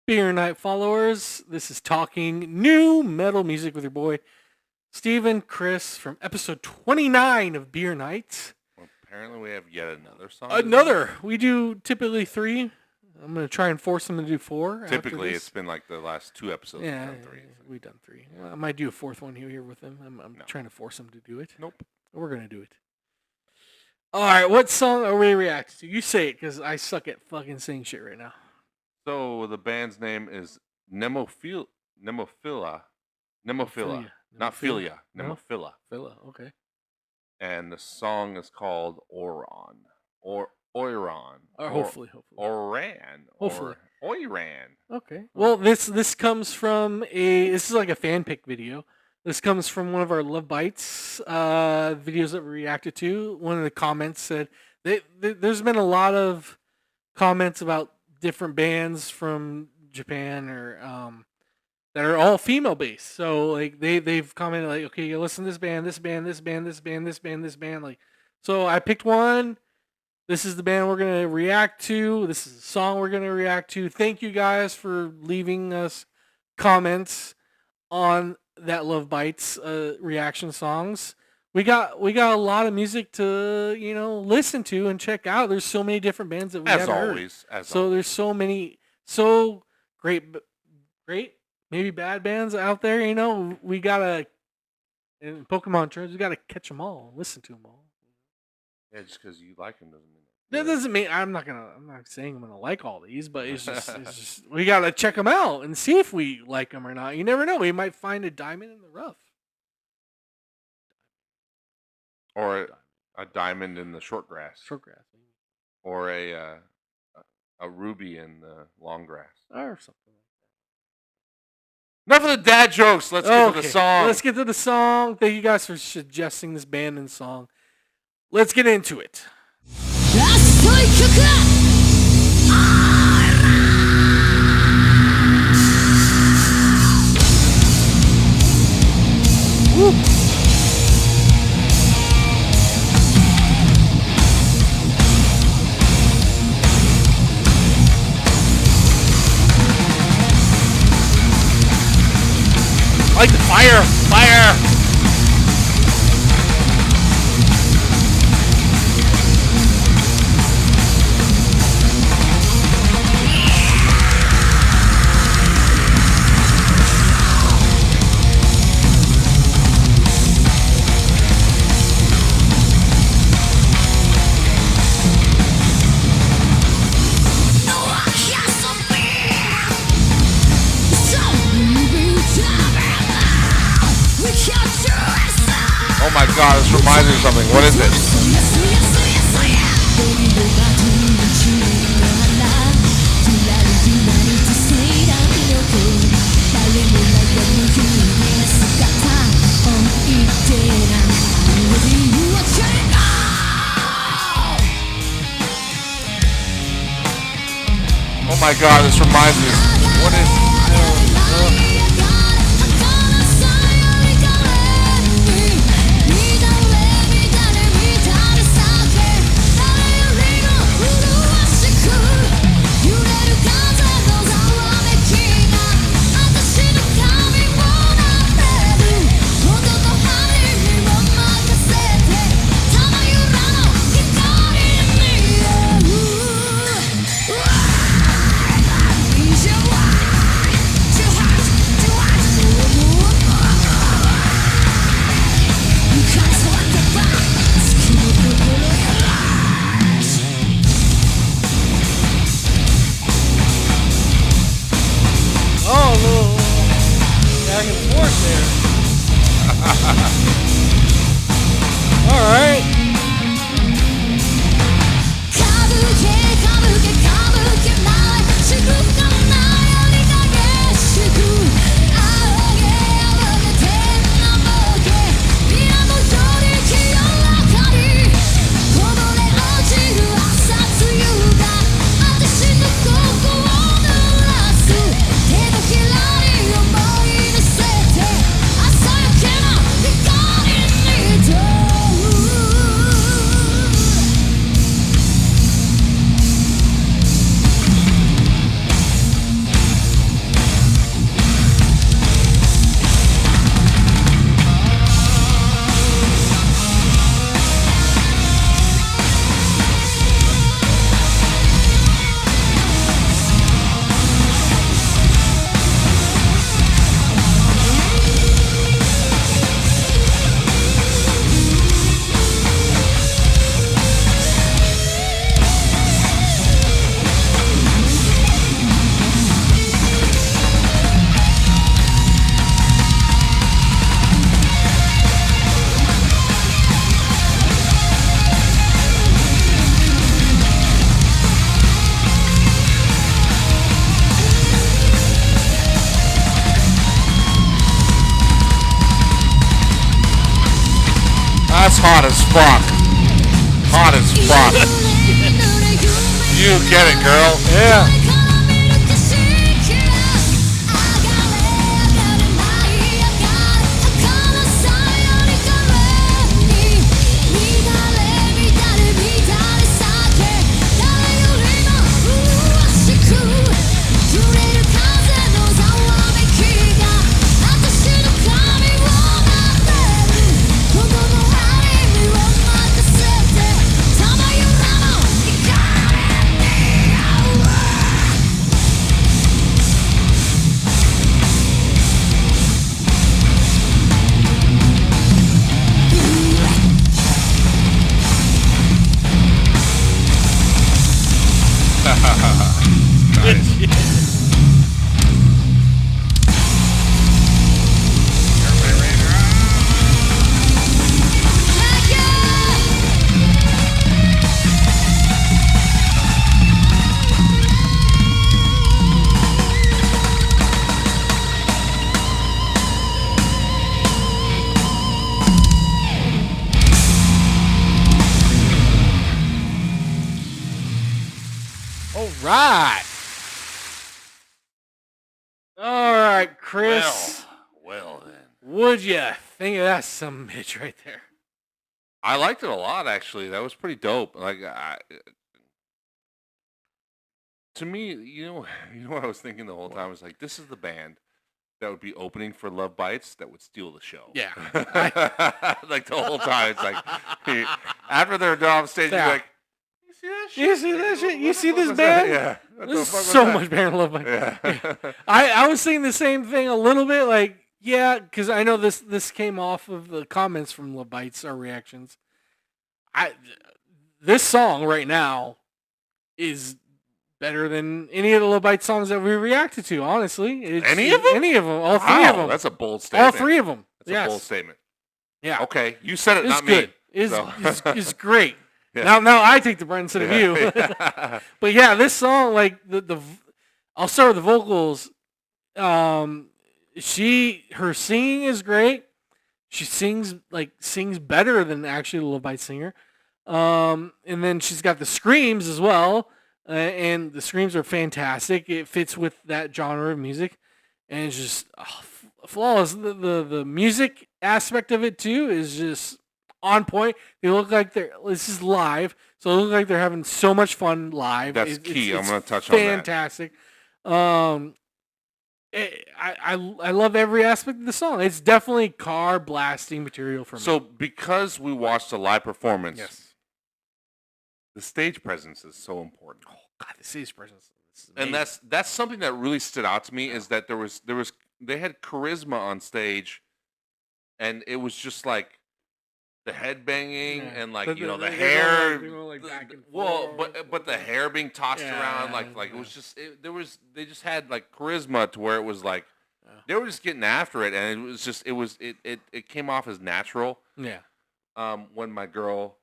Beer Night followers, this is Talking New Metal Music with your boy, Steven Chris, from episode 29 of Beer Night. Well, apparently we have yet another song. We do typically 3. I'm going to try and force them to do 4. Typically, it's been like the last 2 episodes. Yeah, we've done 3. we've done 3. Well, I might do a 4th one here with them. I'm trying to force them to do it. Nope. We're going to do it. All right, what song are we reacting to? You say it, because I suck at fucking saying shit right now. So the band's name is Nemophila. Not Philia. Nemophila. Phila, okay. And the song is called Oiran. Oiran. Hopefully. Oiran. Hopefully. Oiran. Okay. Well, this comes from this is like a fan pick video. This comes from one of our Lovebites videos that we reacted to. One of the comments said there's been a lot of comments about different bands from Japan or that are all female based. So like they've commented like, okay, you listen to this band. Like, so I picked one. This is the band we're gonna react to. This is the song we're gonna react to. Thank you guys for leaving us comments on that Lovebites reaction songs. We got a lot of music to listen to and check out. There's so many different bands that we haven't heard. There's so many great maybe bad bands out there. We gotta, in Pokemon terms, we gotta catch them all, listen to them all. Yeah, just because you like them doesn't mean that doesn't mean I'm not saying I'm gonna like all these, but it's just we gotta check them out and see if we like them or not. You never know. We might find a diamond in the rough. Or a diamond in the short grass. Maybe. Or a ruby in the long grass. Or something like that. Enough of the dad jokes. Let's get to the song. Let's get to the song. Thank you guys for suggesting this band and song. Let's get into it. Woo. I like the fire! Oh my god, this reminds me of something. What is it? Oh my god, this reminds me of what is it? hot as fuck. Hot as fuck. You get it, girl. Yeah. All right, Chris. Well then. Would you think of that some bitch right there? I liked it a lot, actually. That was pretty dope. To me, you know what I was thinking the whole time? I was like, this is the band that would be opening for Lovebites that would steal the show. Yeah. Like the whole time, it's like after they're done off stage, you're like, you see that shit? You see that shit? You see this was band? that? Yeah. This is so much better than Love Bites. Yeah. I was saying the same thing a little bit, like, yeah, because I know this came off of the comments from Love Bites, our reactions. This song right now is better than any of the Love Bites songs that we reacted to, honestly. Any of them? Any of them. All three of them. That's a bold statement. All three of them. That's a bold statement. Yeah. Okay, you said it, It's not good. me. It's great. Yeah. Now I take the brunt instead of you. But yeah, this song, like I'll start with the vocals. Her singing is great. She sings better than actually the Love Bites singer. And then she's got the screams as well, and the screams are fantastic. It fits with that genre of music, and it's just flawless. The music aspect of it too is just on point. They look like this is live, so they look like they're having so much fun live. That's key. I'm going to touch fantastic. On that. I love every aspect of the song. It's definitely car blasting material for me. So because we watched a live performance, yes, the stage presence is so important. oh god, the stage presence. And that's something that really stood out to me is that they had charisma on stage, and it was just like the head banging and like the hair. Back and well, forth. but the hair being tossed around it was just they just had like charisma to where it was like they were just getting after it, and it was just it came off as natural. Yeah. When my girl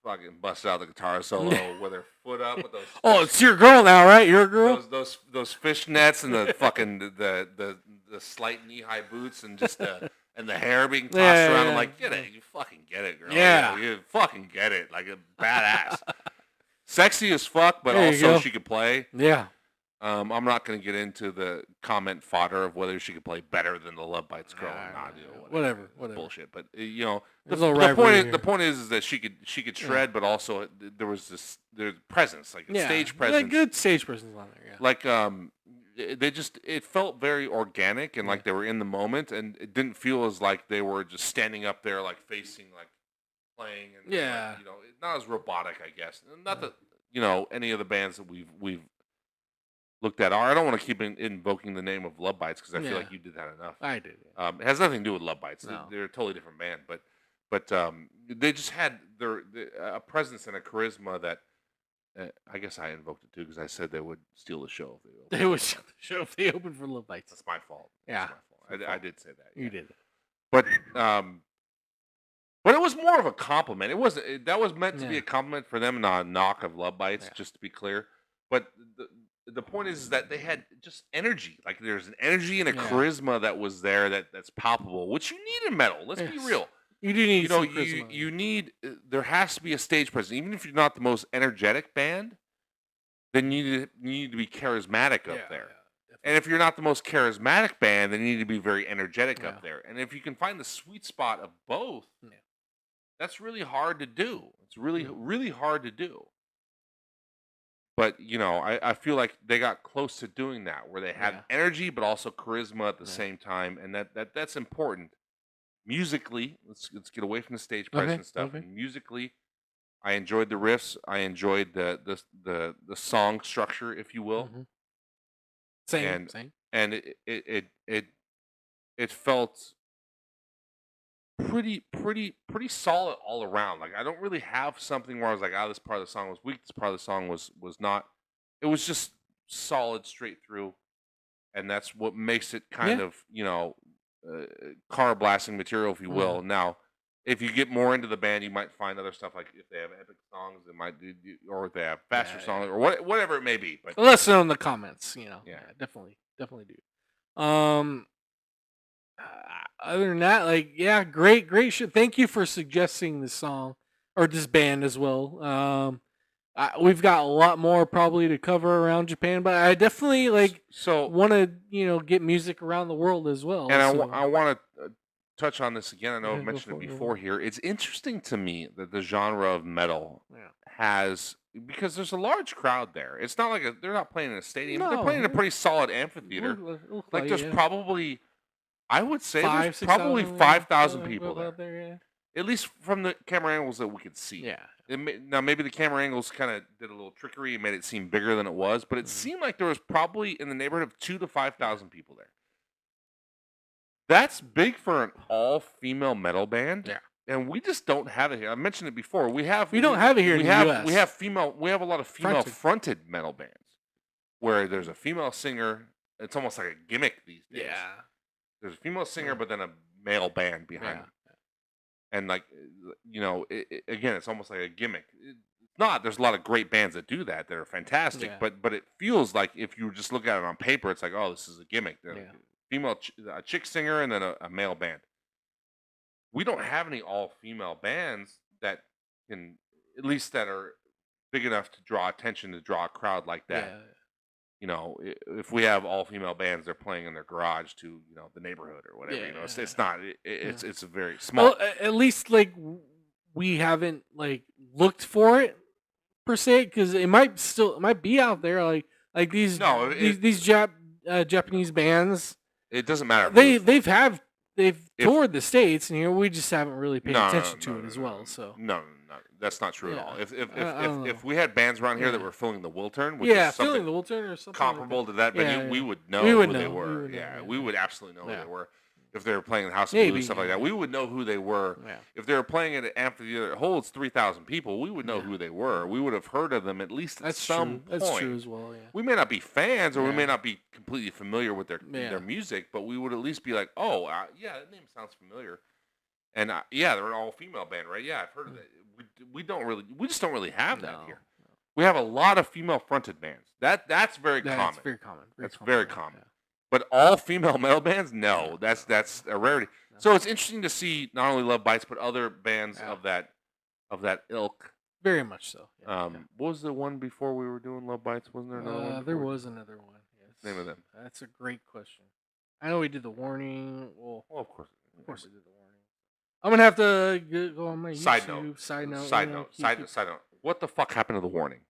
fucking busted out the guitar solo with her foot up with those. Oh, it's your girl now, right? Your girl. Those fishnets and the fucking the slight knee high boots and just and the hair being tossed around. I'm like, get it, you fucking get it, girl. Yeah, you fucking get it, like a badass, sexy as fuck, but there also she could play. Yeah. I'm not going to get into the comment fodder of whether she could play better than the Love Bites girl or not. Whatever. Bullshit. But the point is that she could shred, but also there was there's presence, like stage presence, good stage presence on there. Yeah. Like it felt very organic and like they were in the moment, and it didn't feel as like they were just standing up there like facing like playing and like, not as robotic, I guess. Not that any of the bands that we've looked at are. I don't want to keep invoking the name of Love Bites because I feel like you did that enough. I did. Yeah. It has nothing to do with Love Bites. No. They're a totally different band, but they just had a presence and a charisma that I guess I invoked it too because I said they would steal the show. They would steal the show if they opened for Love Bites. That's my fault. Yeah, I did say that. You did. But it was more of a compliment. It wasn't. That was meant to be a compliment for them, not a knock of Love Bites. Just to be clear, but the point is that they had just energy. Like there's an energy and a charisma that was there that's palpable, which you need in metal. Let's be real. You do need You know, some charisma. you need there has to be a stage presence, even if you're not the most energetic band. Then you need to be charismatic up there. And if you're not the most charismatic band, then you need to be very energetic up there. And if you can find the sweet spot of both, that's really hard to do. It's really, really hard to do. But, you know, I feel like they got close to doing that, where they had energy but also charisma at the same time. And that's important. Musically, let's get away from the stage presence stuff. And musically, I enjoyed the riffs. I enjoyed the song structure, if you will. Same. And it felt pretty solid all around. Like, I don't really have something where I was like, this part of the song was weak. This part of the song was not. It was just solid straight through, and that's what makes it kind of, you know, car blasting material, if you will. Now, if you get more into the band, you might find other stuff, like if they have epic songs, they might do, or if they have faster songs, or whatever it may be. But let us know in the comments. You know, definitely do. Other than that, like, great shit. Thank you for suggesting this song or this band as well. We've got a lot more probably to cover around Japan, but I definitely want to get music around the world as well. And I want to touch on this again. I know I've mentioned it before here. It's interesting to me that the genre of metal has, because there's a large crowd there. It's not like they're not playing in a stadium. They're playing in a pretty solid amphitheater. Like there's probably, I would say there's probably 5,000 people there. Out there. At least from the camera angles that we could see. Now maybe the camera angles kind of did a little trickery and made it seem bigger than it was, but it seemed like there was probably in the neighborhood of 2,000 to 5,000 people there. That's big for an all-female metal band. And we just don't have it here. I mentioned it before. We don't have it here in the US. We have a lot of female-fronted metal bands where there's a female singer. It's almost like a gimmick these days. There's a female singer, but then a male band behind them. And, like, you know, again, it's almost like a gimmick. It's not. There's a lot of great bands that do that are fantastic. But it feels like if you just look at it on paper, it's like, oh, this is a gimmick. Female, a chick singer, and then a male band. We don't have any all-female bands that can, at least that are big enough to draw attention, to draw a crowd like that. You know, if we have all-female bands, they're playing in their garage to, you know, the neighborhood or whatever. You know, it's not. It's a very small. Well, at least like we haven't like looked for it per se, because it might be out there. Like these Japanese bands. It doesn't matter. They've toured the States, and here we just haven't really paid attention to it as well. So no, that's not true at all. If we had bands around here that were filling the Wiltern, which is filling the Wiltern or something comparable like to that venue, we would know who they were. We would absolutely know who they were. If they were playing the House of Blues, stuff like that, we would know who they were. If they were playing at an amphitheater that holds 3,000 people, we would know who they were. We would have heard of them at least at some point. That's true as well. We may not be fans, or we may not be completely familiar with their music, but we would at least be like, oh, that name sounds familiar. And they're an all-female band, right? Yeah, I've heard of that. We just don't really have that here. We have a lot of female-fronted bands. That's very common. That's very common. But all female metal bands, no, that's a rarity. So it's interesting to see not only Lovebites but other bands of that ilk. Very much so. What was the one before we were doing Lovebites? Wasn't there another one? There was another one. Yes. Name of them? That's a great question. I know we did the warning. Well, of course we did the warning. I'm gonna have to go on my YouTube. Side note. What the fuck happened to the warning?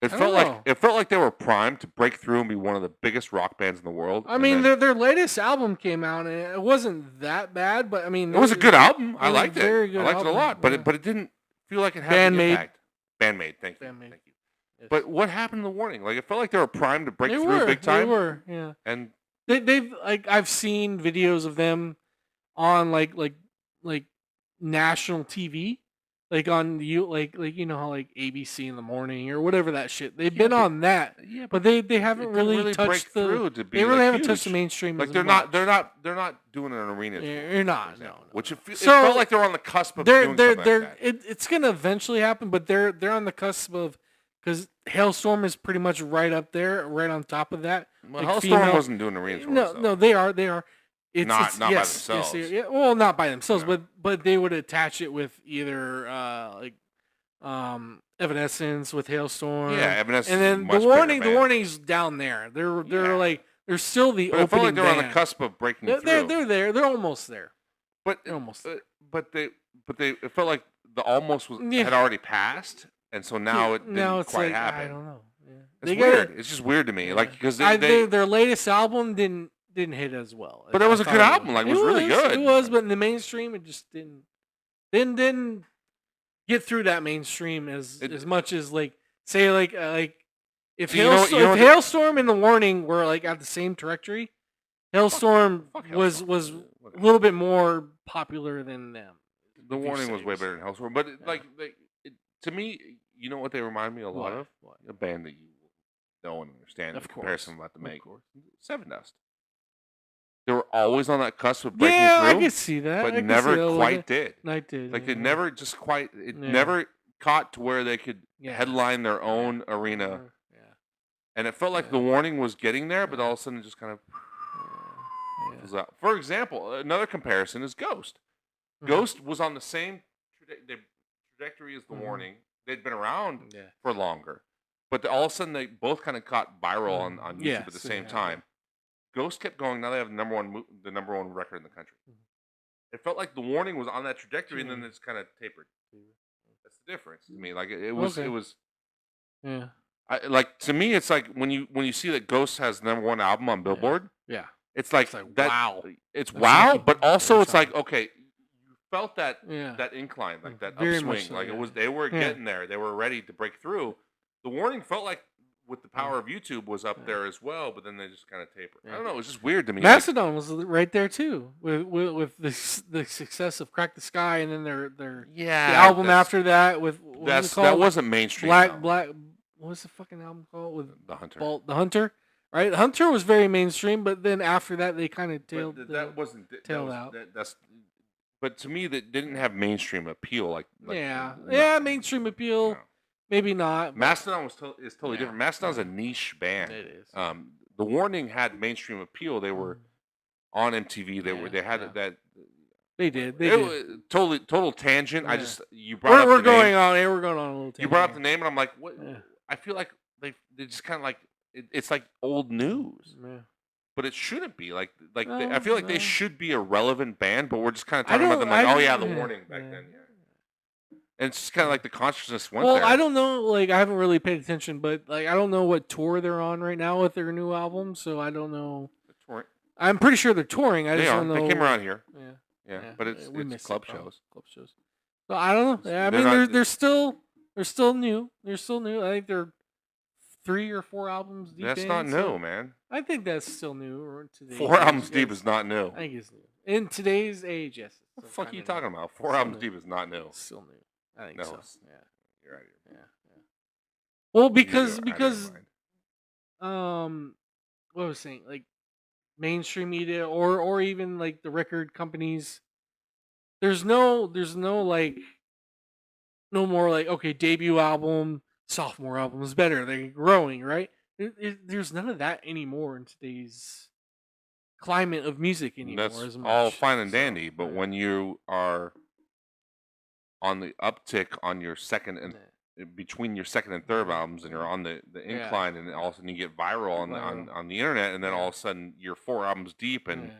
It felt like they were primed to break through and be one of the biggest rock bands in the world. I mean, their latest album came out and it wasn't that bad, but I mean, it was a good album. I liked it. I liked it a lot, but it didn't feel like it had an impact. Bandmade, thank you. Yes. But what happened to the warning? Like, it felt like they were primed to break through big time. They were, yeah. And they've like, I've seen videos of them on like national TV. Like on like you know how like ABC in the morning or whatever that shit. They've been on that, but they haven't really touched they really haven't touched the mainstream. Like they're not doing an arena. You're not, no. Which it felt like they're on the cusp of doing something like that. It's gonna eventually happen, but they're on the cusp of, because Hailstorm is pretty much right up there, right on top of that. Well, like Hailstorm wasn't doing arenas. No, they are. Not by yes, themselves. yeah, well, not by themselves, No. but they would attach it with either like Evanescence with Hailstorm. Yeah, Evanescence and is a then the much bigger the band. warning's down there. They're Yeah. like they're still the But it felt like opening they were on the band. cusp of breaking through. They're there. They're almost there. But They're almost there. but they it felt like the almost Yeah. had already passed, and so now it didn't quite like, happen. I don't know. Yeah. It's weird. It's just weird to me, Yeah. like because their latest album didn't hit as well. But it was a good album. Like it was really good. It was, but in the mainstream, it just didn't get through that mainstream as much as like say like if Hailstorm and The Warning were like at the same trajectory, Hailstorm was a little bit more popular than them. The Warning was way better than Hailstorm, but to me, you know what they remind me a lot of? A band that you know and understand. Of comparison I'm about to make. Seven Dust. They were always on that cusp of breaking through. Yeah, I could see that, but never quite did. I did. Like it never just quite. It never caught to where they could headline their own arena. Yeah. And it felt like The Warning was getting there, but all of a sudden it just kind of. For example, another comparison is Ghost. Ghost was on the same trajectory as The Warning. They'd been around for longer, but all of a sudden they both kind of caught viral on YouTube at the same time. Ghost kept going. Now they have the number one record in the country. It felt like The Warning was on that trajectory, and then it's kind of tapered. That's the difference to me. Like it was. Yeah. Like to me, it's like when you see that Ghost has the #1 album on Billboard. Yeah. It's like that. Wow. It's wow, but also it's like okay, you felt that incline, like that upswing, like it was. They were getting there. They were ready to break through. The Warning felt like with the power of YouTube was up there as well, but then they just kind of tapered. I don't know. It was just weird to me. Mastodon was right there too with the success of Crack the Sky, and then the album after that with that wasn't mainstream. Black. What was the fucking album called with The Hunter? The Hunter. Right, The Hunter was very mainstream, but then after that, they kind of tailed out. But to me, that didn't have mainstream appeal. Like mainstream appeal. No. Maybe not. Mastodon is totally different. Mastodon's a niche band. It is. The Warning had mainstream appeal. They were on MTV. They had that. They did. Total tangent. Yeah. You brought up the name. We're going on a little tangent. You brought up the name, and I'm like, what? Yeah. I feel like they just kind of like it's like old news. Yeah. But it shouldn't be like I feel like they should be a relevant band, but we're just kind of talking about them like, The Warning back then. Yeah. And it's just kind of like the consciousness went there. Well, I don't know. Like, I haven't really paid attention, but like, I don't know what tour they're on right now with their new album, so I don't know. Touring. I'm pretty sure they're touring. I just don't know. They came around here. Yeah. But it's club shows. Club shows. So I don't know. Yeah, I mean, they're still new. They're still new. I think they're 3 or 4 albums deep. That's not new, man. I think that's still new. 4 albums deep is not new. I think it's new. In today's age, yes. What the fuck are you talking about? 4 albums deep is not new. Still new. I think so. Yeah. You're right. Yeah. Well, because what was I saying, like mainstream media or even like the record companies, there's no like no more like okay, debut album, sophomore album is better. They're growing, right? There's none of that anymore in today's climate of music anymore. That's all fine and dandy, but when you are on the uptick on your second and between your second and third albums, and you're on the incline, and all of a sudden you get viral on the internet, and then all of a sudden you're 4 albums deep, and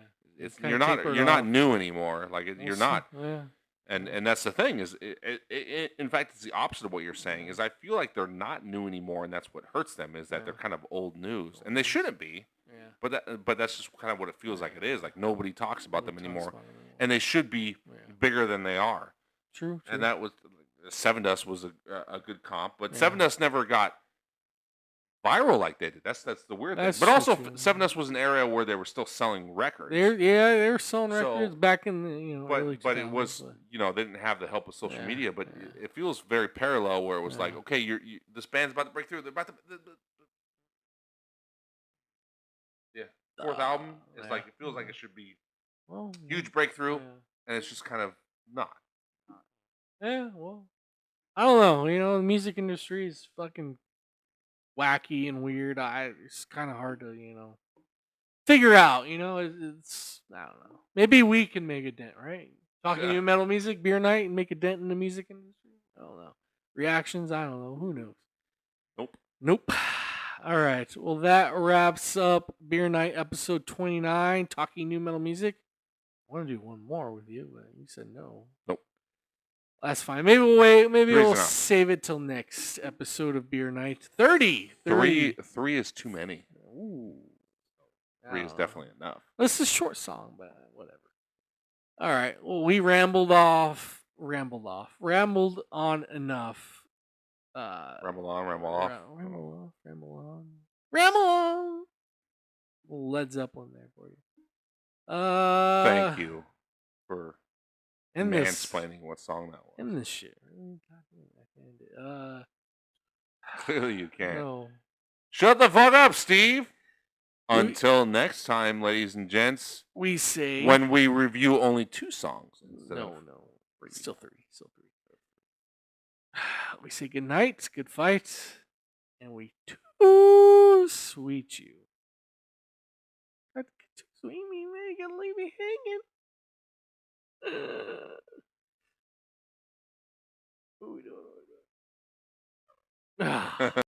you're not new anymore. Like you're not. Yeah. And that's the thing is, in fact, it's the opposite of what you're saying. Is I feel like they're not new anymore, and that's what hurts them. Is that they're kind of old news, and they shouldn't be. Yeah. But that's just kind of what it feels like it is. Like nobody talks about them anymore, and they should be bigger than they are. True. And that was Seven Dust was a good comp, but Seven Dust never got viral like they did. That's the weird thing. But also, Seven Dust was an area where they were still selling records. They were selling records back in the early 2000s. But it was they didn't have the help of social media. But it feels very parallel where it was like, okay, this band's about to break through. They're about to. Fourth album is like it feels like it should be huge breakthrough, and it's just kind of not. Yeah, well, I don't know. The music industry is fucking wacky and weird. It's kind of hard to figure out. It's I don't know. Maybe we can make a dent, right? Talking Yeah. to metal music, beer night, and make a dent in the music industry. I don't know. Reactions, I don't know. Who knows? Nope. All right. Well, that wraps up Beer Night episode 29, Talking New Metal Music. I want to do one more with you, but you said no. Nope. That's fine. Maybe we'll wait. Maybe Three's we'll enough. save it till next episode of Beer Night. 30. Three is too many. Ooh. 3 is definitely enough. This is a short song, but whatever. All right. Well, we rambled on enough. Ramble on. Ramble on. Led Zeppelin there for you. Thank you for and mansplaining what song that was. And this shit. Clearly you can't. No. Shut the fuck up, Steve. Until next time, ladies and gents. We say when we review only 2 songs. No. Still 3. We say good night, good fight, and we too sweet you. Too sweet me, man. You gotta leave me hanging. What are we doing?